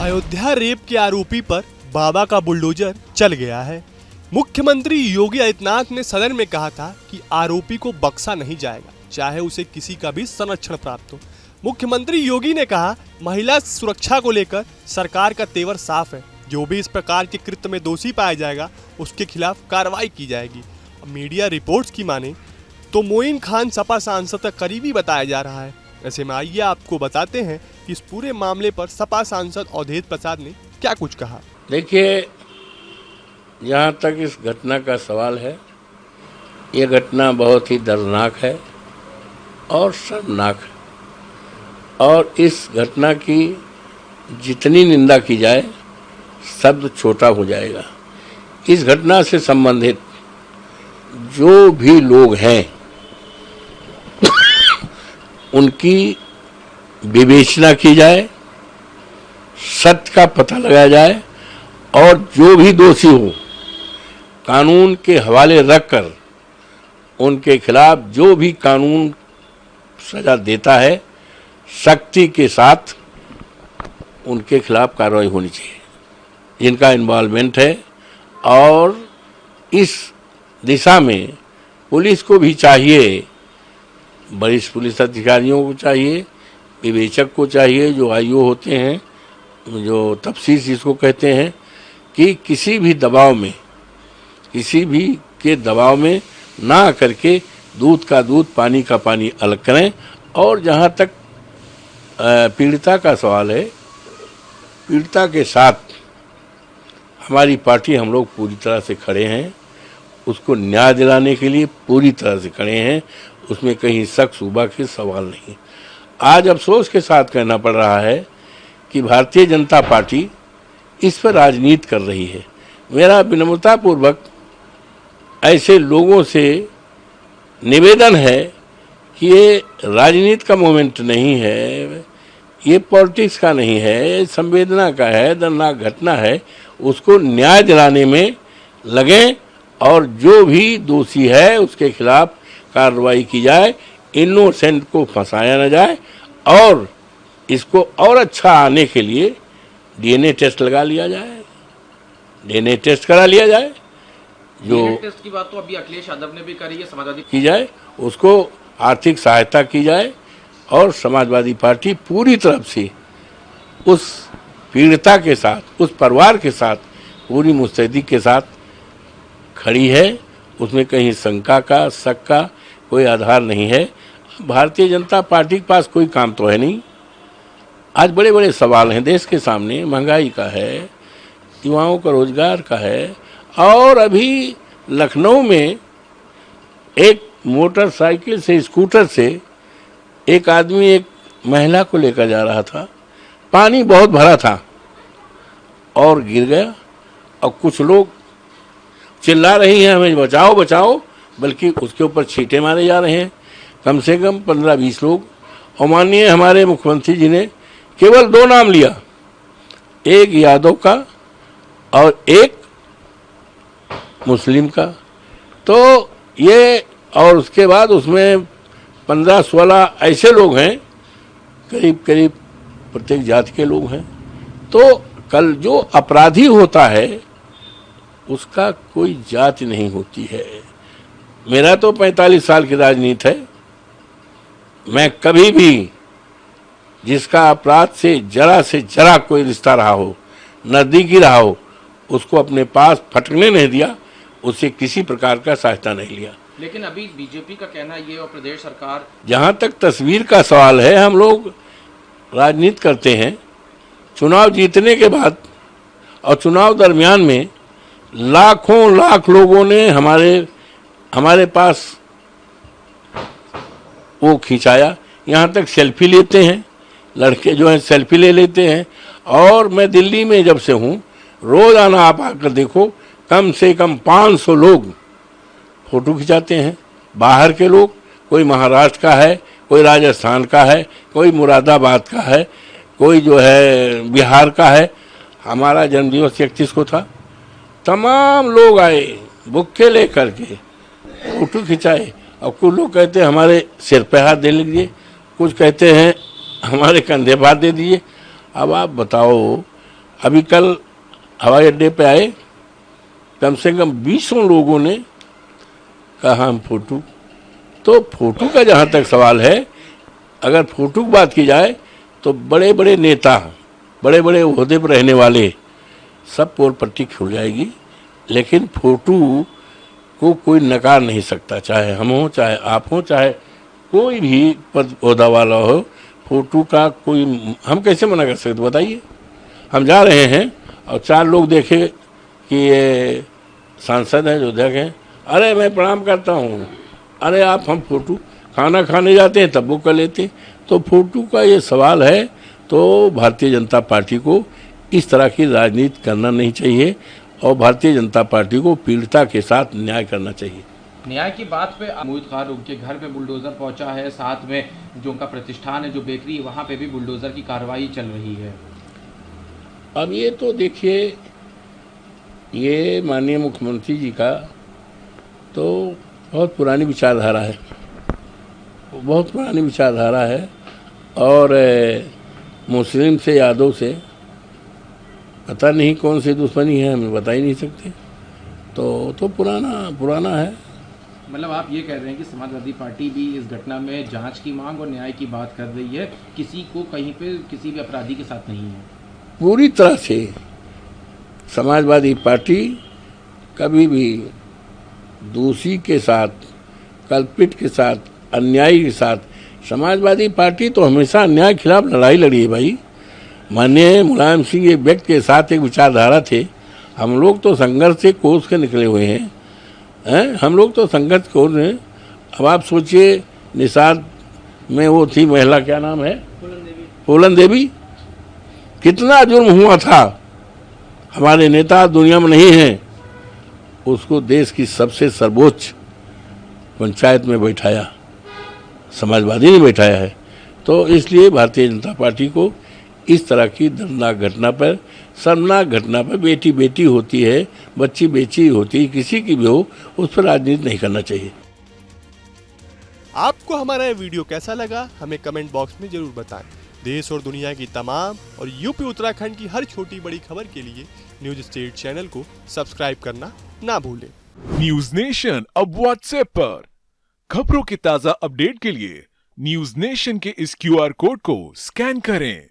Ayodhya rape के आरोपी पर बाबा का बुलडोजर चल गया है। मुख्यमंत्री योगी आदित्यनाथ ने सदन में कहा था कि आरोपी को बख्शा नहीं जाएगा, चाहे उसे किसी का भी संरक्षण प्राप्त हो। मुख्यमंत्री योगी ने कहा, महिला सुरक्षा को लेकर सरकार का तेवर साफ है। जो भी इस प्रकार के कृत्य में दोषी पाया जाएगा उसके खिलाफ कार्रवाई की जाएगी। मीडिया रिपोर्ट्स की माने तो मोइन खान सपा सांसद का करीबी बताया जा रहा है। ऐसे में आइए आपको बताते हैं कि इस पूरे मामले पर सपा सांसद अवधेश प्रसाद ने क्या कुछ कहा। देखिए, जहाँ तक इस घटना का सवाल है, ये घटना बहुत ही दर्दनाक है और शर्मनाक है, और इस घटना की जितनी निंदा की जाए शब्द छोटा हो जाएगा। इस घटना से संबंधित जो भी लोग हैं उनकी विवेचना की जाए, सत्य का पता लगाया जाए, और जो भी दोषी हो कानून के हवाले रखकर उनके खिलाफ जो भी कानून सजा देता है सख्ती के साथ उनके खिलाफ कार्रवाई होनी चाहिए, जिनका इन्वॉल्वमेंट है। और इस दिशा में पुलिस को भी चाहिए, वरिष्ठ पुलिस अधिकारियों को चाहिए, विवेचक को चाहिए, जो आईओ होते हैं, जो तफ्सीर जिसको कहते हैं, कि किसी भी दबाव में, किसी भी के दबाव में ना करके दूध का दूध पानी का पानी अलग करें। और जहाँ तक पीड़िता का सवाल है, पीड़िता के साथ हमारी पार्टी, हम लोग पूरी तरह से खड़े हैं, उसको न्याय दिलाने के लिए पूरी तरह से खड़े हैं, उसमें कहीं शक शुबा के सवाल नहीं। आज अफसोस के साथ कहना पड़ रहा है कि भारतीय जनता पार्टी इस पर राजनीति कर रही है। मेरा विनम्रतापूर्वक ऐसे लोगों से निवेदन है कि ये राजनीति का मोमेंट नहीं है, ये पॉलिटिक्स का नहीं है, संवेदना का है, दर्दनाक घटना है। उसको न्याय दिलाने में लगें और जो भी दोषी है उसके खिलाफ कार्रवाई की जाए, इनोसेंट को फंसाया न जाए, और इसको और अच्छा आने के लिए डीएनए टेस्ट लगा लिया जाए, डीएनए टेस्ट करा लिया जाए। जो टेस्ट की बात तो अभी अखिलेश यादव ने भी करी है, समाजवादी की जाए, उसको आर्थिक सहायता की जाए, और समाजवादी पार्टी पूरी तरफ से उस पीड़िता के साथ, उस परिवार के साथ पूरी मुस्तैदी के साथ खड़ी है। उसमें कहीं शंका का, शक का कोई आधार नहीं है। भारतीय जनता पार्टी के पास कोई काम तो है नहीं। आज बड़े बड़े सवाल हैं देश के सामने, महंगाई का है, युवाओं का रोजगार का है। और अभी लखनऊ में एक मोटरसाइकिल से, स्कूटर से एक आदमी एक महिला को लेकर जा रहा था, पानी बहुत भरा था और गिर गया, और कुछ लोग चिल्ला रही हैं हमें बचाओ बचाओ, बल्कि उसके ऊपर छींटे मारे जा रहे हैं, कम से कम 15-20 लोग। और माननीय हमारे मुख्यमंत्री जी ने केवल 2 नाम लिया, एक यादव का और एक मुस्लिम का। तो ये, और उसके बाद उसमें 15-16 ऐसे लोग हैं, करीब करीब प्रत्येक जाति के लोग हैं। तो कल जो अपराधी होता है उसका कोई जाति नहीं होती है। मेरा तो 45 साल की राजनीति है, मैं कभी भी जिसका अपराध से जरा कोई रिश्ता रहा हो, नज़दीकी रहा हो, उसको अपने पास फटकने नहीं दिया, उससे किसी प्रकार का सहायता नहीं लिया। लेकिन अभी बीजेपी का कहना ये और प्रदेश सरकार, जहाँ तक तस्वीर का सवाल है, हम लोग राजनीति करते हैं। चुनाव जीतने के बाद और चुनाव दरमियान में लाखों लाख लोगों ने हमारे पास वो खिंचाया, यहाँ तक सेल्फी लेते हैं, लड़के जो हैं सेल्फी ले लेते हैं। और मैं दिल्ली में जब से हूँ, रोज़ाना आप आकर देखो, कम से कम 500 लोग फोटो खिंचाते हैं। बाहर के लोग, कोई महाराष्ट्र का है, कोई राजस्थान का है, कोई मुरादाबाद का है, कोई जो है बिहार का है। हमारा जन्मदिवस 31 को था, तमाम लोग आए बुक्के ले करके, फोटो खिंचाए। और कुछ लोग कहते हैं हमारे सिर पे हाथ दे लीजिए, कुछ कहते हैं हमारे कंधे पर हाथ दे दीजिए। अब आप बताओ, अभी कल हवाई अड्डे पे आए, कम से कम 20 लोगों ने कहा हम फोटो। तो फोटो का जहाँ तक सवाल है, अगर फोटो की बात की जाए तो बड़े बड़े नेता, बड़े बड़े ओहदे पर रहने वाले सब पोल पट्टी खुल जाएगी, लेकिन फोटो को कोई नकार नहीं सकता, चाहे हम हो, चाहे आप हो, चाहे कोई भी पद ओहदा वाला हो। फोटो का कोई हम कैसे मना कर सकते बताइए। हम जा रहे हैं और 4 लोग देखे कि ये सांसद हैं जो देखें, अरे मैं प्रणाम करता हूँ, अरे आप हम फोटो, खाना खाने जाते हैं तब वो कर लेते हैं। तो फोटो का ये सवाल है, तो भारतीय जनता पार्टी को इस तरह की राजनीति करना नहीं चाहिए और भारतीय जनता पार्टी को पीड़िता के साथ न्याय करना चाहिए। न्याय की बात पे महमूद खान उनके घर पे बुलडोजर पहुंचा है, साथ में जो उनका प्रतिष्ठान है, जो बेकरी, वहां पे भी बुलडोजर की कार्रवाई चल रही है। अब ये तो देखिए, ये माननीय मुख्यमंत्री जी का तो बहुत पुरानी विचारधारा है, बहुत पुरानी विचारधारा है और मुस्लिम से, यादव से पता नहीं कौन सी दुश्मनी है, हमें बता ही नहीं सकते। तो पुराना है। मतलब आप ये कह रहे हैं कि समाजवादी पार्टी भी इस घटना में जांच की मांग और न्याय की बात कर रही है, किसी को कहीं पे किसी भी अपराधी के साथ नहीं है। पूरी तरह से समाजवादी पार्टी कभी भी दोषी के साथ, कल्पित के साथ, अन्यायी के साथ, समाजवादी पार्टी तो हमेशा अन्याय के खिलाफ लड़ाई लड़ी है भाई। माननीय मुलायम सिंह एक व्यक्ति के साथ एक विचारधारा थे, हम लोग तो संघर्ष से कोस के निकले हुए हैं, हम लोग तो संघर्ष कोस हैं। अब आप सोचिए, निषाद में वो थी महिला, क्या नाम है, फूलन देवी, कितना जुर्म हुआ था। हमारे नेता दुनिया में नहीं हैं, उसको देश की सबसे सर्वोच्च पंचायत में बैठाया, समाजवादी ने बैठाया है। तो इसलिए भारतीय जनता पार्टी को इस तरह की दर्दनाक घटना पर, शर्मनाक घटना पर, बेटी बेटी होती है, बच्ची बेची होती है, किसी की भी हो, उस पर राजनीति नहीं करना चाहिए। आपको हमारा ये वीडियो कैसा लगा हमें कमेंट बॉक्स में जरूर बताएं। देश और दुनिया की तमाम और यूपी उत्तराखंड की हर छोटी बड़ी खबर के लिए न्यूज स्टेट चैनल को सब्सक्राइब करना ना भूलें। न्यूज नेशन अब व्हाट्सएप पर खबरों के ताजा अपडेट के लिए न्यूज नेशन के इस QR कोड को स्कैन करें।